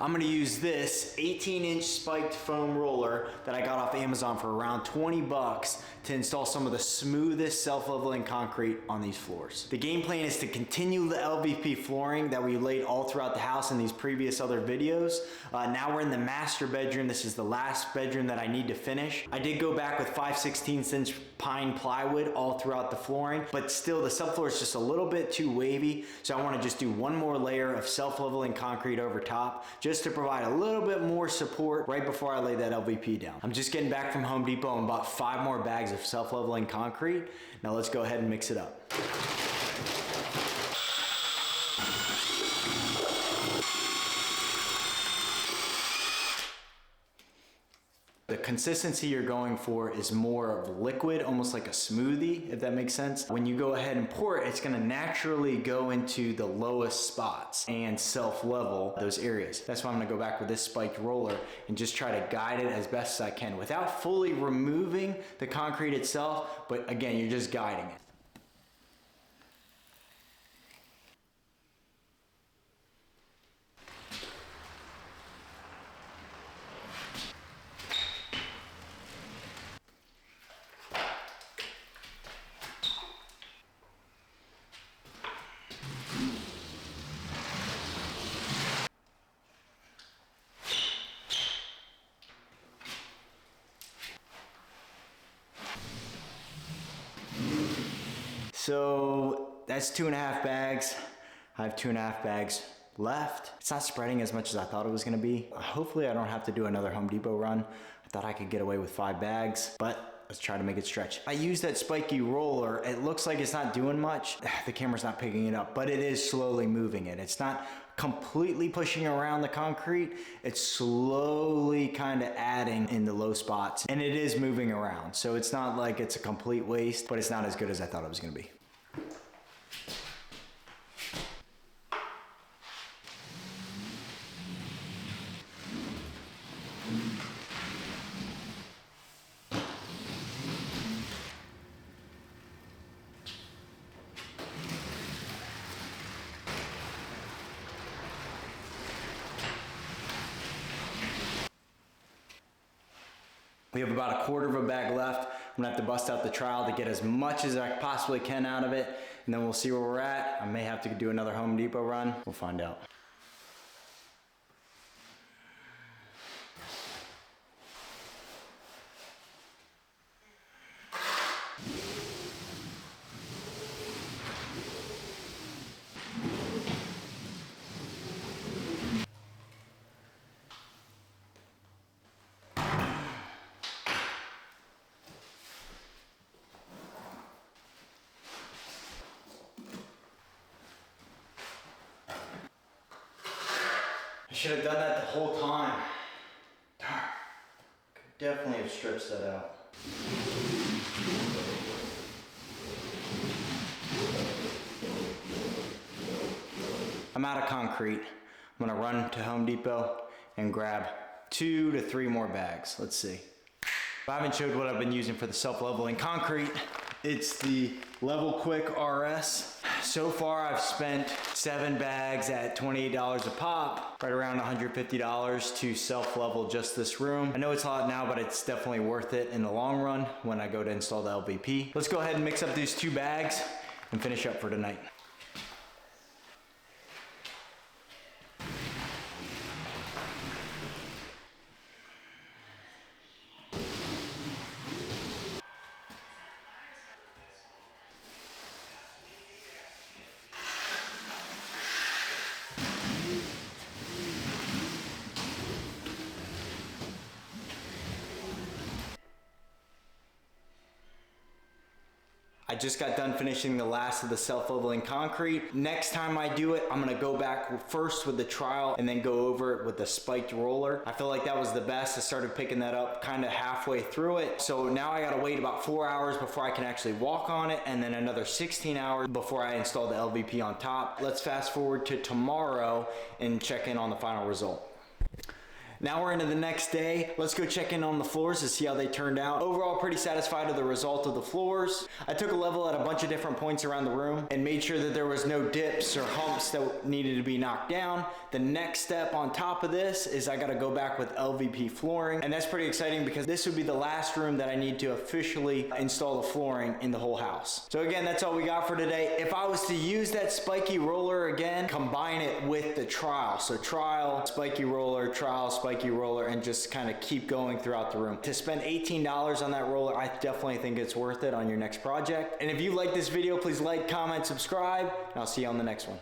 I'm gonna use this 18-inch spiked foam roller that I got off Amazon for around 20 bucks to install some of the smoothest self-leveling concrete on these floors. The game plan is to continue the LVP flooring that we laid all throughout the house in these previous other videos. Now we're in the master bedroom. This is the last bedroom that I need to finish. I did go back with 5/16" pine plywood all throughout the flooring, but still the subfloor is just a little bit too wavy. So I wanna just do one more layer of self-leveling concrete over top, just to provide a little bit more support right before I lay that LVP down. I'm just getting back from Home Depot and bought 5 more bags of self-leveling concrete. Now let's go ahead and mix it up. The consistency you're going for is more of liquid, almost like a smoothie, if that makes sense. When you go ahead and pour it, it's gonna naturally go into the lowest spots and self-level those areas. That's why I'm gonna go back with this spiked roller and just try to guide it as best as I can without fully removing the concrete itself, but again, you're just guiding it. So that's 2.5 bags. I have 2.5 bags left. It's not spreading as much as I thought it was gonna be. Hopefully I don't have to do another Home Depot run. I thought I could get away with 5 bags, but let's try to make it stretch. I use that spiky roller. It looks like it's not doing much. The camera's not picking it up, but it is slowly moving it. It's not completely pushing around the concrete. It's slowly kind of adding in the low spots, and it is moving around. So it's not like it's a complete waste, but it's not as good as I thought it was gonna be. We have about 1/4 of a bag left. I'm gonna have to bust out the trowel to get as much as I possibly can out of it, and then we'll see where we're at. I may have to do another Home Depot run. We'll find out. I should have done that the whole time. Darn. Could definitely have stretched that out. I'm out of concrete. I'm gonna run to Home Depot and grab 2 to 3 more bags. Let's see. If I haven't showed what I've been using for the self-leveling concrete, it's the Level Quick RS. So far, I've spent 7 bags at $28 a pop, right around $150 to self-level just this room. I know it's hot now, but it's definitely worth it in the long run when I go to install the LVP. Let's go ahead and mix up these 2 bags and finish up for tonight. I just got done finishing the last of the self-leveling concrete. Next time I do it, I'm gonna go back first with the trowel and then go over it with the spiked roller. I feel like that was the best. I started picking that up kind of halfway through it. So now I gotta wait about 4 hours before I can actually walk on it, and then another 16 hours before I install the LVP on top. Let's fast forward to tomorrow and check in on the final result. Now we're into the next day. Let's go check in on the floors to see how they turned out. Overall, pretty satisfied with the result of the floors. I took a level at a bunch of different points around the room and made sure that there was no dips or humps that needed to be knocked down. The next step on top of this is I gotta go back with LVP flooring, and that's pretty exciting because this would be the last room that I need to officially install the flooring in the whole house. So again, that's all we got for today. If I was to use that spiky roller again, combine it with the trowel. So trowel, spiky roller, trowel, spiky roller, and just kind of keep going throughout the room. To spend $18 on that roller, I definitely think it's worth it on your next project. And if you like this video, please like, comment, subscribe, and I'll see you on the next one.